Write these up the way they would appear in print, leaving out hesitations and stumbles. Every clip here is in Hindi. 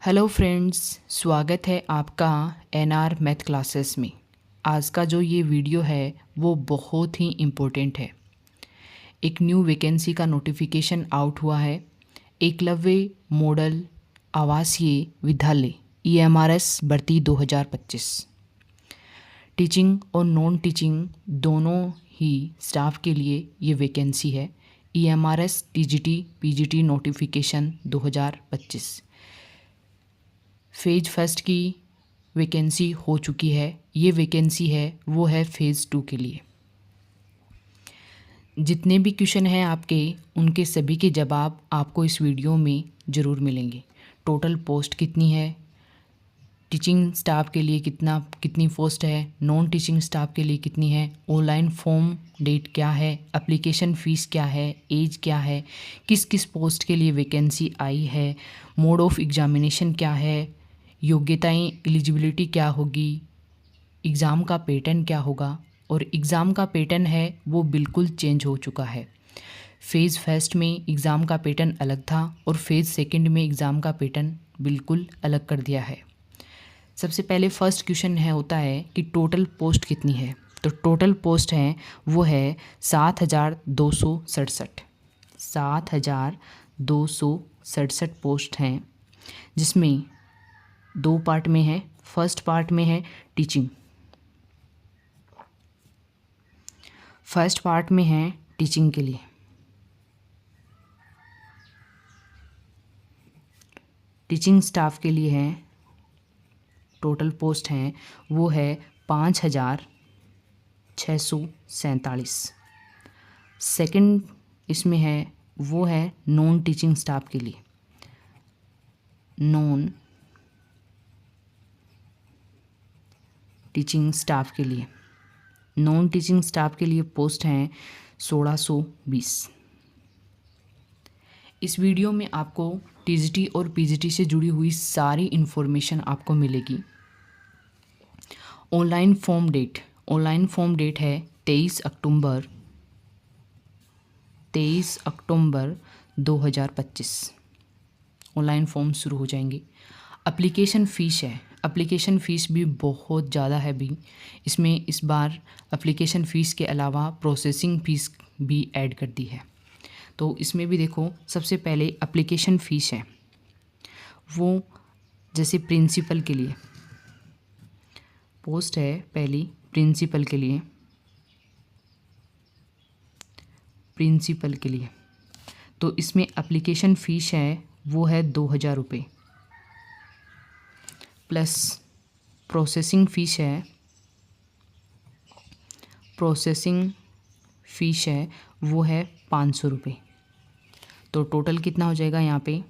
हेलो फ्रेंड्स, स्वागत है आपका एनआर मैथ क्लासेस में। आज का जो ये वीडियो है वो बहुत ही इम्पोर्टेंट है। एक न्यू वैकेंसी का नोटिफिकेशन आउट हुआ है। एकलव्य मॉडल आवासीय विद्यालय EMRS भर्ती 2025। टीचिंग और नॉन टीचिंग दोनों ही स्टाफ के लिए ये वैकेंसी है। EMRS TGT PGT notification 2025 phase first की वैकेंसी हो चुकी है। ये वैकेंसी है वो है फ़ेज़ 2 के लिए। जितने भी क्वेश्चन हैं आपके, उनके सभी के जवाब आपको इस वीडियो में ज़रूर मिलेंगे। टोटल पोस्ट कितनी है, टीचिंग स्टाफ के लिए कितनी पोस्ट है, नॉन टीचिंग स्टाफ के लिए कितनी है, ऑनलाइन फॉर्म डेट क्या है, एप्लीकेशन फ़ीस क्या है, एज क्या है, किस किस पोस्ट के लिए वैकेंसी आई है, मोड ऑफ एग्जामिनेशन क्या है, योग्यताएं एलिजिबिलिटी क्या होगी, एग्ज़ाम का पैटर्न क्या होगा। और एग्ज़ाम का पैटर्न है वो बिल्कुल चेंज हो चुका है। फ़ेज़ फर्स्ट में एग्ज़ाम का पैटर्न अलग था और फेज़ सेकंड में एग्ज़ाम का पैटर्न बिल्कुल अलग कर दिया है। सबसे पहले फर्स्ट क्वेश्चन है होता है कि टोटल पोस्ट कितनी है। तो टोटल पोस्ट है वो है 7,267। 7,267 पोस्ट हैं, जिसमें दो पार्ट में है। फर्स्ट पार्ट में है टीचिंग। फर्स्ट पार्ट में है टीचिंग के लिए। टीचिंग स्टाफ के लिए है टोटल पोस्ट हैं वो है 5,647। सेकंड इसमें है वो है नॉन टीचिंग स्टाफ के लिए। नॉन टीचिंग स्टाफ के लिए नॉन टीचिंग स्टाफ के लिए पोस्ट हैं 1,620। इस वीडियो में आपको TGT और PGT से जुड़ी हुई सारी इन्फॉर्मेशन आपको मिलेगी। ऑनलाइन फॉर्म डेट है 23 अक्टूबर 2025। ऑनलाइन फॉर्म शुरू हो जाएंगे। एप्लीकेशन फ़ीस भी बहुत ज़्यादा है भी। इसमें इस बार एप्लीकेशन फ़ीस के अलावा प्रोसेसिंग फ़ीस भी ऐड कर दी है। तो इसमें भी देखो, सबसे पहले एप्लीकेशन फ़ीस है वो, जैसे प्रिंसिपल के लिए पोस्ट है पहली, प्रिंसिपल के लिए तो इसमें एप्लीकेशन फ़ीस है वो है 2,000 रुपये, प्लस प्रोसेसिंग फ़ीस है वो है 500 रुपये। तो टोटल कितना हो जाएगा यहाँ पे?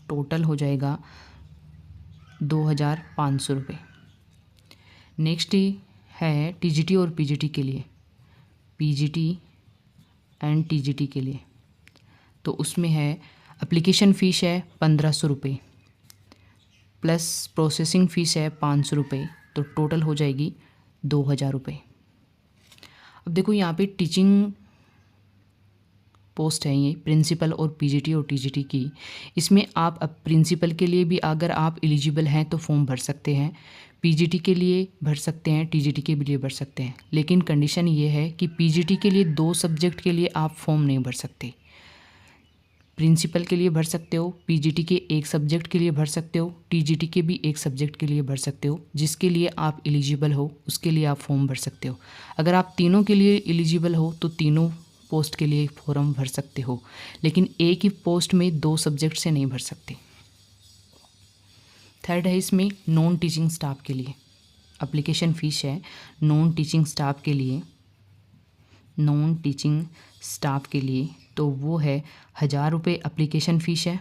टोटल हो जाएगा 2,500 रुपये। नेक्स्ट है TGT और PGT के लिए, PGT एंड TGT के लिए। तो उसमें है एप्लीकेशन फ़ीस है 1,500 रुपये, प्लस प्रोसेसिंग फ़ीस है 500 रुपये। तो टोटल हो जाएगी 2,000 रुपये। अब देखो यहाँ पे टीचिंग पोस्ट है ये प्रिंसिपल और PGT और TGT की। इसमें आप अब प्रिंसिपल के लिए भी अगर आप एलिजिबल हैं तो फॉर्म भर सकते हैं, PGT के लिए भर सकते हैं, TGT के लिए भर सकते हैं। लेकिन कंडीशन ये है कि PGT के लिए 2 सब्जेक्ट के लिए आप फॉर्म नहीं भर सकते। प्रिंसिपल के लिए भर सकते हो, PGT के एक सब्जेक्ट के लिए भर सकते हो, TGT के भी एक सब्जेक्ट के लिए भर सकते हो। जिसके लिए आप एलिजिबल हो उसके लिए आप फॉर्म भर सकते हो। अगर आप तीनों के लिए एलिजिबल हो तो तीनों पोस्ट के लिए फॉर्म भर सकते हो, लेकिन एक ही पोस्ट में 2 सब्जेक्ट से नहीं भर सकते। थर्ड है इसमें नॉन टीचिंग स्टाफ के लिए। एप्लीकेशन फ़ीस है नॉन टीचिंग स्टाफ के लिए तो वो है 1,000 रुपये एप्लीकेशन फ़ीस है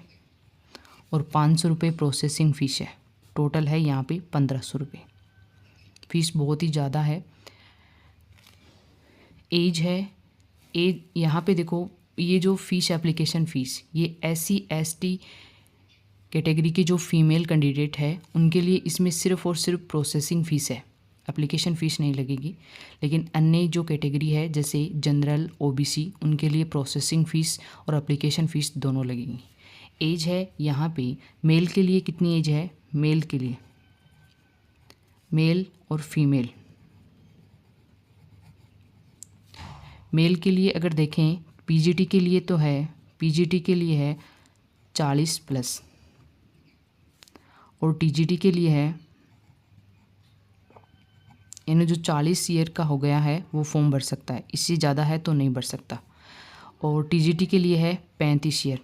और 500 रुपये प्रोसेसिंग फ़ीस है। टोटल है यहाँ पे 1,500 रुपये। फ़ीस बहुत ही ज़्यादा है। एज यहाँ पे देखो, ये जो फ़ीस एप्लीकेशन फ़ीस ये SC ST कैटेगरी के जो फीमेल कैंडिडेट है उनके लिए इसमें सिर्फ़ और सिर्फ प्रोसेसिंग फ़ीस है, एप्लीकेशन फ़ीस नहीं लगेगी। लेकिन अन्य जो कैटेगरी है जैसे जनरल OBC उनके लिए प्रोसेसिंग फ़ीस और एप्लीकेशन फ़ीस दोनों लगेंगी। एज है यहाँ पे मेल के लिए कितनी एज है, मेल के लिए, मेल और फीमेल, मेल के लिए अगर देखें पीजीटी के लिए तो है, पीजीटी के लिए है 40 प्लस और टीजीटी के लिए है, यानी जो 40 ईयर का हो गया है वो फॉर्म भर सकता है, इससे ज़्यादा है तो नहीं भर सकता। और टीजीटी के लिए है 35 ईयर,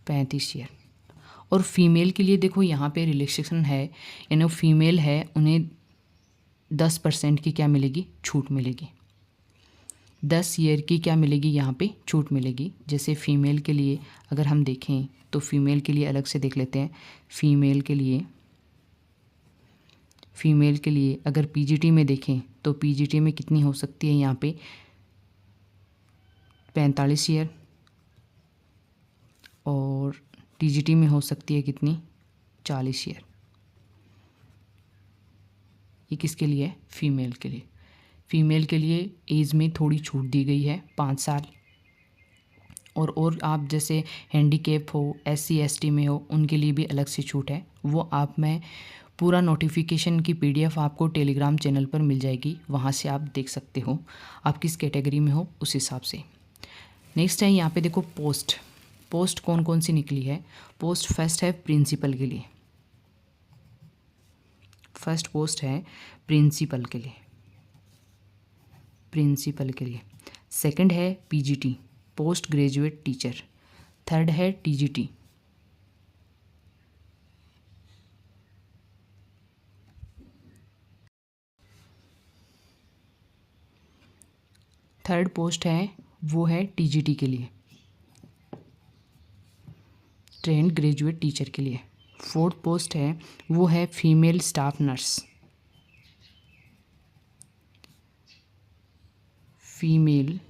35 ईयर। और फीमेल के लिए देखो यहाँ पे रिलैक्सेशन है, यानी फीमेल है उन्हें 10% की क्या मिलेगी, छूट मिलेगी, 10 ईयर की क्या मिलेगी यहाँ पे छूट मिलेगी। जैसे फ़ीमेल के लिए अगर हम देखें तो फ़ीमेल के लिए अलग से देख लेते हैं। फ़ीमेल के लिए अगर पीजीटी में देखें तो पीजीटी में कितनी हो सकती है यहाँ पे 45 ईयर, और टीजीटी में हो सकती है कितनी 40 ईयर। ये किसके लिए है, फ़ीमेल के लिए। फ़ीमेल के लिए एज में थोड़ी छूट दी गई है 5 साल। और आप जैसे हैंडीकैप हो, SC ST में हो, उनके लिए भी अलग से छूट है। वो आप मैं पूरा नोटिफिकेशन की PDF आपको टेलीग्राम चैनल पर मिल जाएगी, वहाँ से आप देख सकते हो आप किस कैटेगरी में हो उस हिसाब से। नेक्स्ट है यहाँ पे देखो पोस्ट, पोस्ट कौन कौन सी निकली है। पोस्ट फर्स्ट है प्रिंसिपल के लिए, फर्स्ट पोस्ट है प्रिंसिपल के लिए, प्रिंसिपल के लिए। सेकंड है PGT, post graduate teacher. Third है टीजीटी। थर्ड पोस्ट है वो है टीजीटी के लिए, ट्रेंड ग्रेजुएट टीचर के लिए। फोर्थ पोस्ट है वो है female staff nurse, female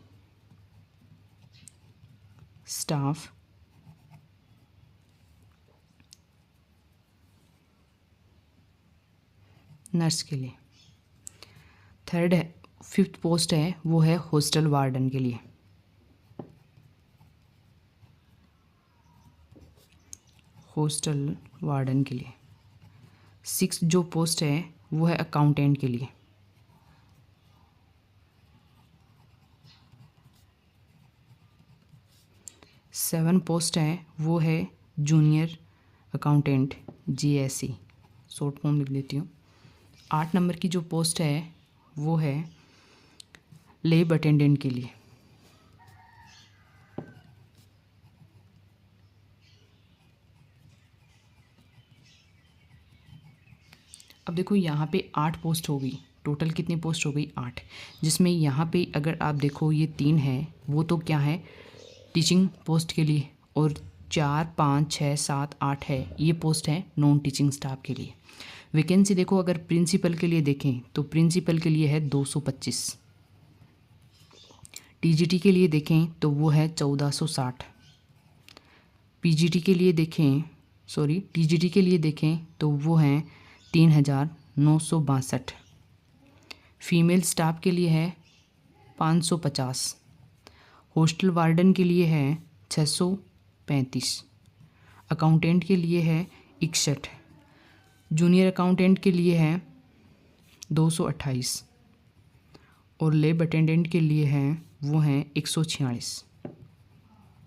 staff nurse के लिए। थर्ड है, फिफ्थ पोस्ट है वो है हॉस्टल वार्डन के लिए, हॉस्टल वार्डन के लिए। सिक्स जो पोस्ट है वो है अकाउंटेंट के लिए। सेवन पोस्ट है वो है junior accountant, GSE short form लिख लेती हूँ। 8 नंबर की जो पोस्ट है वो है लैब अटेंडेंट के लिए। अब देखो यहाँ पे 8 पोस्ट हो गई, टोटल कितनी पोस्ट हो गई 8, जिसमें यहाँ पे अगर आप देखो ये 3 है वो तो क्या है टीचिंग पोस्ट के लिए, और 4 5 6 7 8 है ये पोस्ट है नॉन टीचिंग स्टाफ के लिए। वैकेंसी देखो अगर प्रिंसिपल के लिए देखें तो प्रिंसिपल के लिए है 225, टीजीटी के लिए देखें तो वो है 1460, पीजीटी के लिए देखें टीजीटी के लिए देखें तो वो हैं 3962, फीमेल स्टाफ के लिए है 550, हॉस्टल वार्डन के लिए है 635, अकाउंटेंट के लिए है 61, जूनियर अकाउंटेंट के लिए है 228 और लैब अटेंडेंट के लिए है वो हैं 146।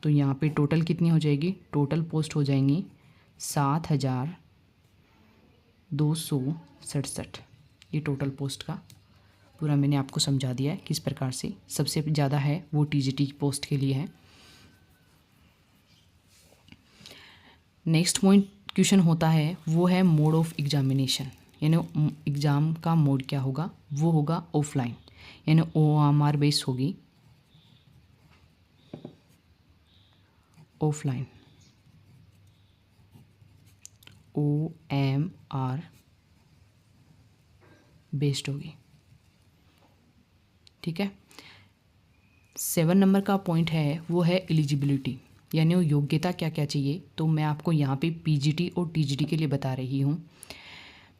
तो यहाँ पे टोटल कितनी हो जाएगी, टोटल पोस्ट हो जाएंगी 7267। ये टोटल पोस्ट का पूरा मैंने आपको समझा दिया है किस प्रकार से। सबसे ज़्यादा है वो टीजीटी पोस्ट के लिए है। नेक्स्ट पॉइंट क्वेश्चन होता है वो है मोड ऑफ एग्जामिनेशन, यानी एग्ज़ाम का मोड क्या होगा, वो होगा ऑफलाइन, यानी OMR बेस होगी, ऑफलाइन OMR बेस्ड होगी, ठीक है। 7 नंबर का पॉइंट है वो है एलिजिबिलिटी, यानी वो योग्यता क्या क्या चाहिए। तो मैं आपको यहाँ पे पीजीटी और टीजीटी के लिए बता रही हूँ।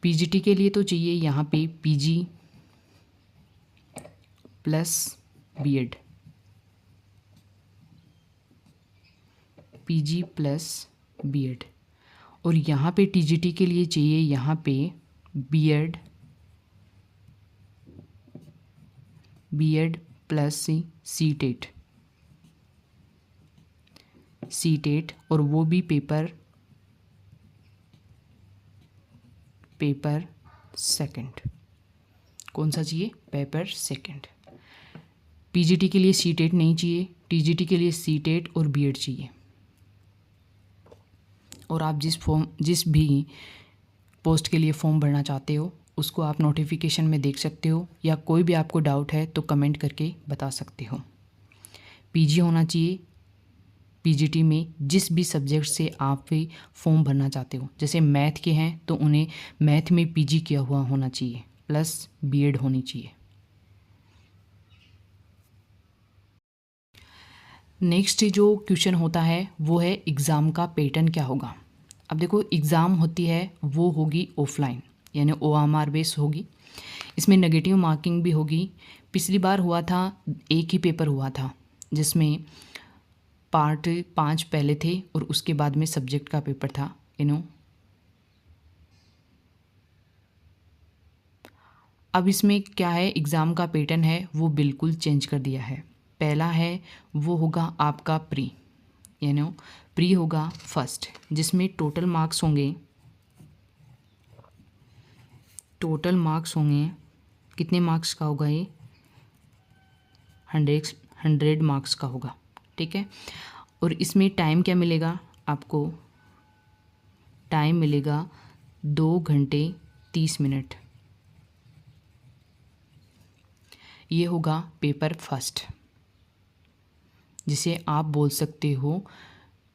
पीजीटी के लिए तो चाहिए यहाँ पे PG plus BEd, PG plus BEd. और यहाँ पे टीजीटी के लिए चाहिए यहाँ पे बीएड प्लस सी टेट और वो भी पेपर सेकंड। कौन सा चाहिए? Paper second. पीजीटी के लिए सी टेट नहीं चाहिए, टीजीटी के लिए सी टेट और बीएड चाहिए। और आप जिस भी पोस्ट के लिए फॉर्म भरना चाहते हो उसको आप नोटिफिकेशन में देख सकते हो, या कोई भी आपको डाउट है तो कमेंट करके बता सकते हो। पीजी होना चाहिए पीजीटी में जिस भी सब्जेक्ट से आप भी फॉर्म भरना चाहते हो। जैसे मैथ के हैं तो उन्हें मैथ में पीजी किया हुआ होना चाहिए प्लस बीएड होनी चाहिए। नेक्स्ट जो क्वेश्चन होता है वो है एग्ज़ाम का पैटर्न क्या होगा। अब देखो एग्ज़ाम होती है वो होगी ऑफलाइन, यानी OMR बेस होगी। इसमें नेगेटिव मार्किंग भी होगी। पिछली बार हुआ था एक ही पेपर हुआ था जिसमें पार्ट 5 पहले थे और उसके बाद में सब्जेक्ट का पेपर था अब इसमें क्या है, एग्ज़ाम का पैटर्न है वो बिल्कुल चेंज कर दिया है। पहला है वो होगा आपका प्री होगा फर्स्ट, जिसमें टोटल मार्क्स होंगे कितने मार्क्स का होगा ये? 100 मार्क्स का होगा। ठीक है। और इसमें टाइम क्या मिलेगा आपको? टाइम मिलेगा 2 घंटे 30 मिनट। ये होगा पेपर फर्स्ट, जिसे आप बोल सकते हो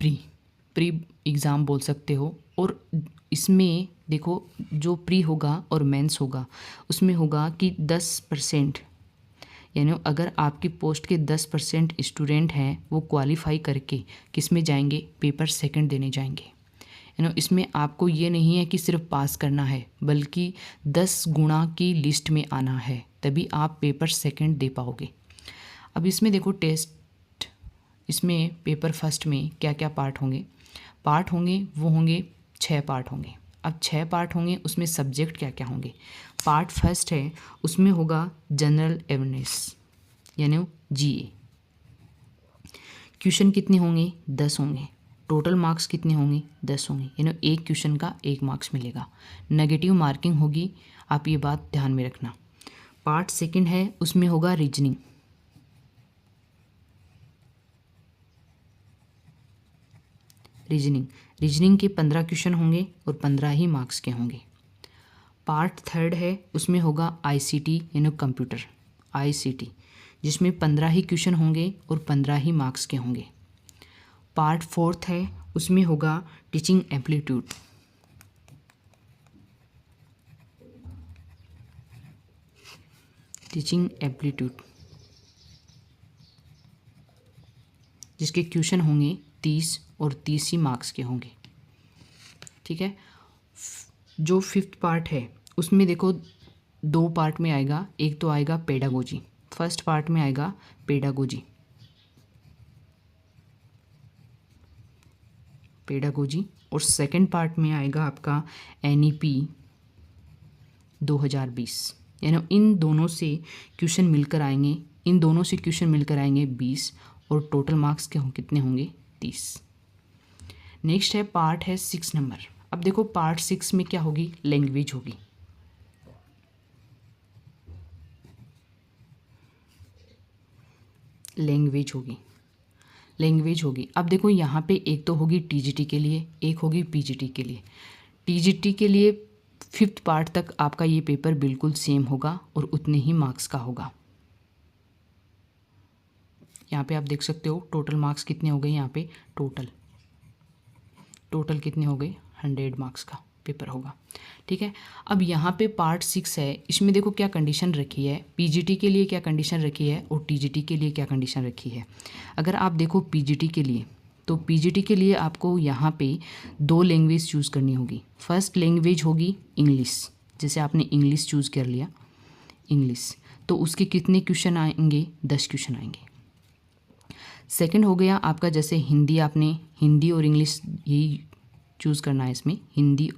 प्री एग्ज़ाम बोल सकते हो। और इसमें देखो जो प्री होगा और मेंस होगा उसमें होगा कि 10%, यानी अगर आपकी पोस्ट के 10% स्टूडेंट हैं वो क्वालिफाई करके किस में जाएंगे? पेपर सेकंड देने जाएंगे। इसमें आपको ये नहीं है कि सिर्फ पास करना है, बल्कि 10 गुना की लिस्ट में आना है, तभी आप पेपर सेकंड दे पाओगे। अब इसमें देखो टेस्ट, इसमें पेपर फर्स्ट में क्या क्या पार्ट होंगे? वो होंगे 6 पार्ट होंगे। अब 6 पार्ट होंगे, उसमें सब्जेक्ट क्या क्या होंगे? पार्ट फर्स्ट है उसमें होगा जनरल अवेयरनेस यानी GA। क्वेश्चन कितने होंगे? 10 होंगे। टोटल मार्क्स कितने होंगे? 10 होंगे, यानी एक क्वेश्चन का 1 मार्क्स मिलेगा। नेगेटिव मार्किंग होगी, आप ये बात ध्यान में रखना। पार्ट सेकंड है उसमें होगा रीजनिंग। रीजनिंग के 15 क्वेश्चन होंगे और 15 ही मार्क्स के होंगे। पार्ट थर्ड है उसमें होगा ICT यानी कंप्यूटर ICT, जिसमें 15 ही क्वेश्चन होंगे और 15 ही मार्क्स के होंगे। पार्ट फोर्थ है उसमें होगा टीचिंग एप्टीट्यूड। जिसके क्वेश्चन होंगे 30 और 30 ही मार्क्स के होंगे। ठीक है। जो फिफ्थ पार्ट है उसमें देखो 2 पार्ट में आएगा। एक तो आएगा पेडागोजी, फर्स्ट पार्ट में आएगा पेडागोजी और सेकंड पार्ट में आएगा आपका NEP 2020। यानी इन दोनों से क्वेश्चन मिलकर आएंगे 20 और टोटल मार्क्स के कितने होंगे? 30। नेक्स्ट है पार्ट है 6 नंबर। अब देखो पार्ट 6 में क्या होगी? लैंग्वेज होगी। अब देखो यहाँ पे एक तो होगी TGT के लिए, एक होगी PGT के लिए। TGT के लिए 5th पार्ट तक आपका ये पेपर बिल्कुल सेम होगा और उतने ही मार्क्स का होगा। यहाँ पे आप देख सकते हो टोटल मार्क्स कितने हो गए। यहाँ पे टोटल कितने हो गए? 100 मार्क्स का पेपर होगा। ठीक है। अब यहाँ पे पार्ट 6 है, इसमें देखो क्या कंडीशन रखी है। PGT के लिए क्या कंडीशन रखी है और TGT के लिए क्या कंडीशन रखी है। अगर आप देखो PGT के लिए, तो PGT के लिए आपको यहाँ पे 2 लैंग्वेज चूज़ करनी होगी। फर्स्ट लैंग्वेज होगी इंग्लिश, जैसे आपने इंग्लिश चूज़ कर लिया इंग्लिश, तो उसके कितने क्वेश्चन आएंगे? 10 क्वेश्चन आएंगे। सेकंड हो गया आपका, जैसे हिंदी, आपने हिंदी और इंग्लिश यही चूज़ करना है इसमें, हिंदी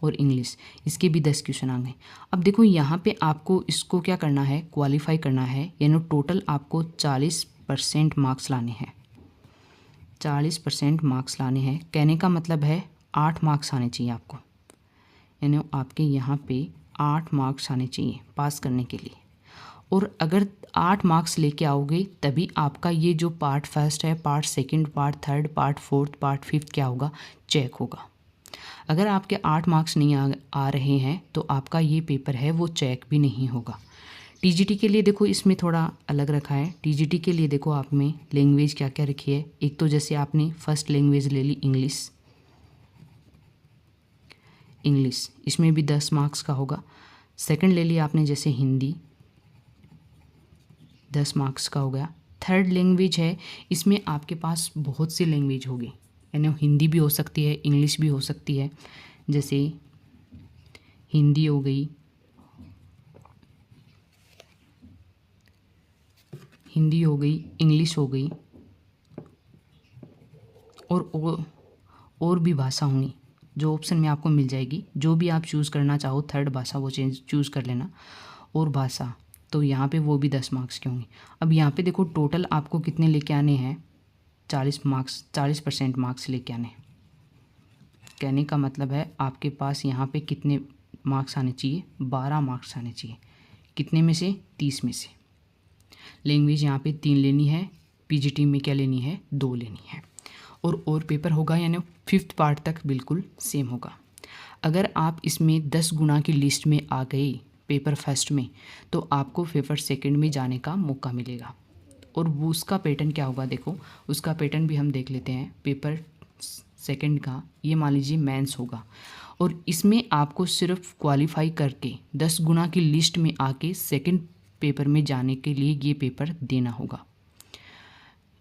और इंग्लिश, इसके भी 10 क्वेश्चन आ गए। अब देखो यहाँ पे आपको इसको क्या करना है, क्वालिफाई करना है, यानी टोटल आपको 40% मार्क्स लाने हैं। 40% मार्क्स लाने हैं, कहने का मतलब है 8 मार्क्स आने चाहिए आपको, यानी आपके यहाँ पे 8 मार्क्स आने चाहिए पास करने के लिए। और अगर 8 मार्क्स लेके आओगे तभी आपका ये जो पार्ट फर्स्ट है, part second, part third, part fourth, part fifth क्या होगा, चेक होगा। अगर आपके 8 मार्क्स नहीं आ रहे हैं तो आपका ये पेपर है वो चेक भी नहीं होगा। टीजीटी के लिए देखो इसमें थोड़ा अलग रखा है। टीजीटी के लिए देखो आप में लैंग्वेज क्या क्या रखी है। एक तो जैसे आपने फर्स्ट लैंग्वेज ले ली इंग्लिश, इसमें भी 10 मार्क्स का होगा। सेकंड ले लिया आपने जैसे हिंदी, 10 मार्क्स का हो गया। थर्ड लैंग्वेज है, इसमें आपके पास बहुत सी लैंग्वेज होगी, यानी हिंदी भी हो सकती है, इंग्लिश भी हो सकती है। जैसे हिंदी हो गई, इंग्लिश हो गई, और भी भाषा होंगी जो ऑप्शन में आपको मिल जाएगी। जो भी आप चूज़ करना चाहो थर्ड भाषा वो चूज़ कर लेना, और भाषा, तो यहाँ पे वो भी 10 मार्क्स के होंगे। अब यहाँ पे देखो टोटल आपको कितने लेके आने हैं, 40% मार्क्स लेके आने हैं। कहने का मतलब है आपके पास यहाँ पे कितने मार्क्स आने चाहिए, 12 मार्क्स आने चाहिए। कितने में से, 30 में से। लैंग्वेज यहाँ पे 3 लेनी है, पीजीटी में क्या लेनी है, 2 लेनी है। और पेपर होगा, यानी 5th पार्ट तक बिल्कुल सेम होगा। अगर आप इसमें 10 गुना की लिस्ट में आ गए पेपर फर्स्ट में, तो आपको पेपर सेकंड में जाने का मौका मिलेगा। और वो उसका पैटर्न क्या होगा, देखो उसका पैटर्न भी हम देख लेते हैं। पेपर सेकंड का ये मान लीजिए मेंस होगा, और इसमें आपको सिर्फ क्वालिफाई करके 10 गुना की लिस्ट में आके सेकंड पेपर में जाने के लिए ये पेपर देना होगा।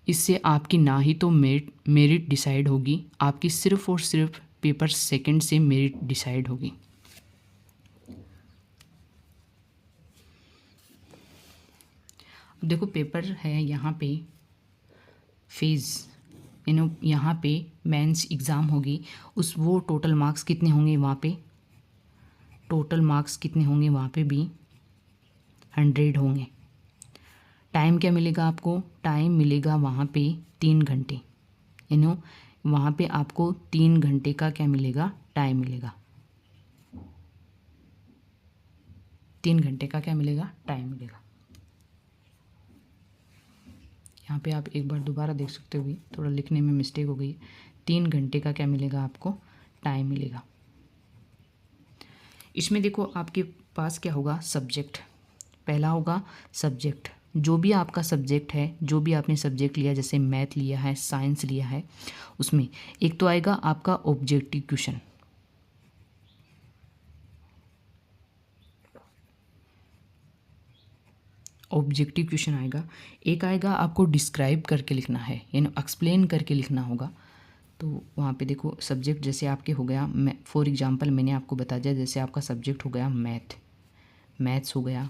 इससे आपकी ना ही तो मेरिट डिसाइड होगी, आपकी सिर्फ और सिर्फ पेपर सेकंड से मेरिट डिसाइड होगी। देखो पेपर है यहाँ पे फेज़, यहाँ पे मेंस एग्ज़ाम होगी, वो टोटल मार्क्स कितने होंगे वहाँ पे, वहाँ पे भी 100 होंगे। टाइम क्या मिलेगा आपको, टाइम मिलेगा वहाँ पे 3 घंटे, वहाँ पे आपको 3 घंटे का क्या मिलेगा, टाइम मिलेगा। 3 घंटे का क्या मिलेगा, टाइम मिलेगा। यहाँ पे आप एक बार दोबारा देख सकते हो, थोड़ा लिखने में मिस्टेक हो गई। 3 घंटे का क्या मिलेगा आपको, टाइम मिलेगा। इसमें देखो आपके पास क्या होगा, सब्जेक्ट। पहला होगा सब्जेक्ट, जो भी आपका सब्जेक्ट है, जो भी आपने सब्जेक्ट लिया, जैसे मैथ लिया है, साइंस लिया है, उसमें एक तो आएगा आपका ऑब्जेक्टिव क्वेश्चन। ऑब्जेक्टिव क्वेश्चन आएगा। एक आएगा आपको डिस्क्राइब करके लिखना है, यानी एक्सप्लेन करके लिखना होगा। तो वहाँ पे देखो सब्जेक्ट जैसे आपके हो गया, मैं फॉर एग्जांपल मैंने आपको बता दिया, जैसे आपका सब्जेक्ट हो गया मैथ्स हो गया,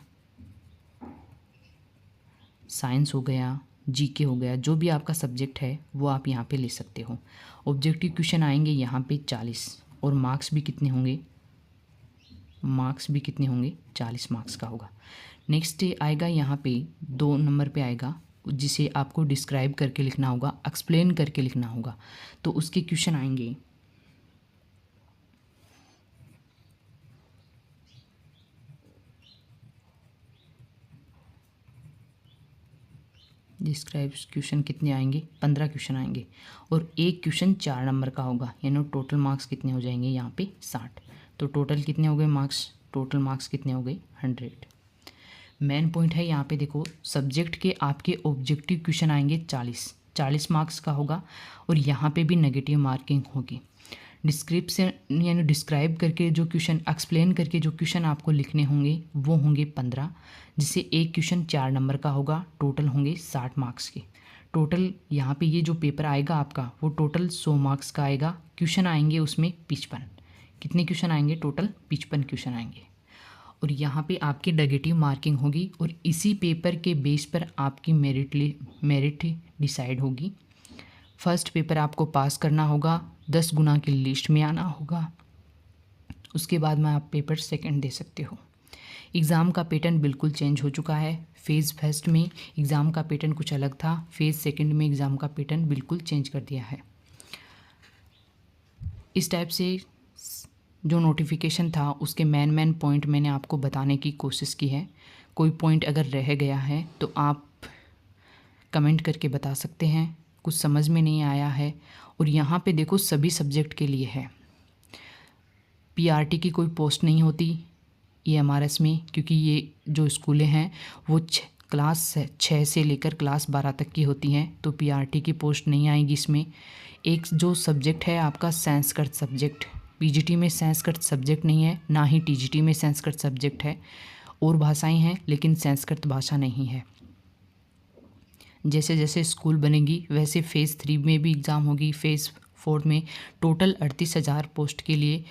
साइंस हो गया, जीके हो गया, जो भी आपका सब्जेक्ट है वो आप यहाँ पे ले सकते हो। ऑब्जेक्टिव क्वेश्चन आएंगे यहाँ पे 40, और मार्क्स भी कितने होंगे, 40 मार्क्स का होगा। नेक्स्ट आएगा यहाँ पे 2 नंबर पे आएगा, जिसे आपको डिस्क्राइब करके लिखना होगा, एक्सप्लेन करके लिखना होगा। तो उसके क्वेश्चन आएंगे डिस्क्राइब क्वेश्चन कितने आएंगे, 15 क्वेश्चन आएंगे, और एक क्वेश्चन 4 नंबर का होगा, यानी टोटल मार्क्स कितने हो जाएंगे यहाँ पे 60। तो टोटल कितने हो गए मार्क्स, टोटल मार्क्स कितने हो गए 100। मेन पॉइंट है यहाँ पे देखो, सब्जेक्ट के आपके ऑब्जेक्टिव क्वेश्चन आएंगे 40 मार्क्स का होगा, और यहाँ पे भी नेगेटिव मार्किंग होगी। डिस्क्रिप्शन यानी डिस्क्राइब करके जो क्वेश्चन, एक्सप्लेन करके जो क्वेश्चन आपको लिखने होंगे वो होंगे 15, जिससे एक क्वेश्चन 4 नंबर का होगा, टोटल होंगे 60 मार्क्स के। टोटल यहाँ पे ये जो पेपर आएगा आपका वो टोटल 100 मार्क्स का आएगा। क्वेश्चन आएंगे उसमें 55, कितने क्वेश्चन आएंगे, टोटल 55 क्वेश्चन आएंगे। और यहाँ पे आपकी नेगेटिव मार्किंग होगी और इसी पेपर के बेस पर आपकी मेरिट डिसाइड होगी। फर्स्ट पेपर आपको पास करना होगा, 10 गुना की लिस्ट में आना होगा, उसके बाद में आप पेपर सेकंड दे सकते हो। एग्ज़ाम का पैटर्न बिल्कुल चेंज हो चुका है। फेज़ फर्स्ट में एग्ज़ाम का पैटर्न कुछ अलग था, फेज़ सेकंड में एग्ज़ाम का पैटर्न बिल्कुल चेंज कर दिया है। इस टाइप से जो नोटिफिकेशन था उसके मेन पॉइंट मैंने आपको बताने की कोशिश की है। कोई पॉइंट अगर रह गया है तो आप कमेंट करके बता सकते हैं, कुछ समझ में नहीं आया है। और यहाँ पे देखो सभी सब्जेक्ट के लिए है। पीआरटी की कोई पोस्ट नहीं होती EMRS में, क्योंकि ये जो स्कूलें हैं वो क्लास 6 से लेकर क्लास 12 तक की होती हैं, तो पीआरटी की पोस्ट नहीं आएगी इसमें। एक जो सब्जेक्ट है आपका संस्कृत सब्जेक्ट, पीजीटी में संस्कृत सब्जेक्ट नहीं है, ना ही टीजीटी में संस्कृत सब्जेक्ट है। और भाषाएं हैं लेकिन संस्कृत भाषा नहीं है। जैसे जैसे स्कूल बनेगी वैसे फ़ेज़ 3 में भी एग्ज़ाम होगी, फ़ेज़ 4 में। टोटल 38,000 पोस्ट के लिए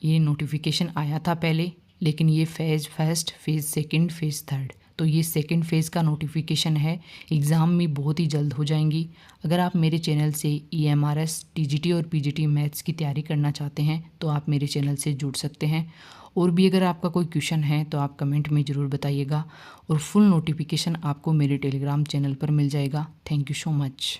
ये नोटिफिकेशन आया था पहले, लेकिन ये phase first, phase second, phase third, तो ये सेकंड फ़ेज़ का नोटिफिकेशन है। एग्ज़ाम में बहुत ही जल्द हो जाएंगी। अगर आप मेरे चैनल से EMRS, टीजीटी और पीजीटी मैथ्स की तैयारी करना चाहते हैं तो आप मेरे चैनल से जुड़ सकते हैं। और भी अगर आपका कोई क्वेश्चन है तो आप कमेंट में ज़रूर बताइएगा। और फुल नोटिफिकेशन आपको मेरे टेलीग्राम चैनल पर मिल जाएगा। Thank you so much.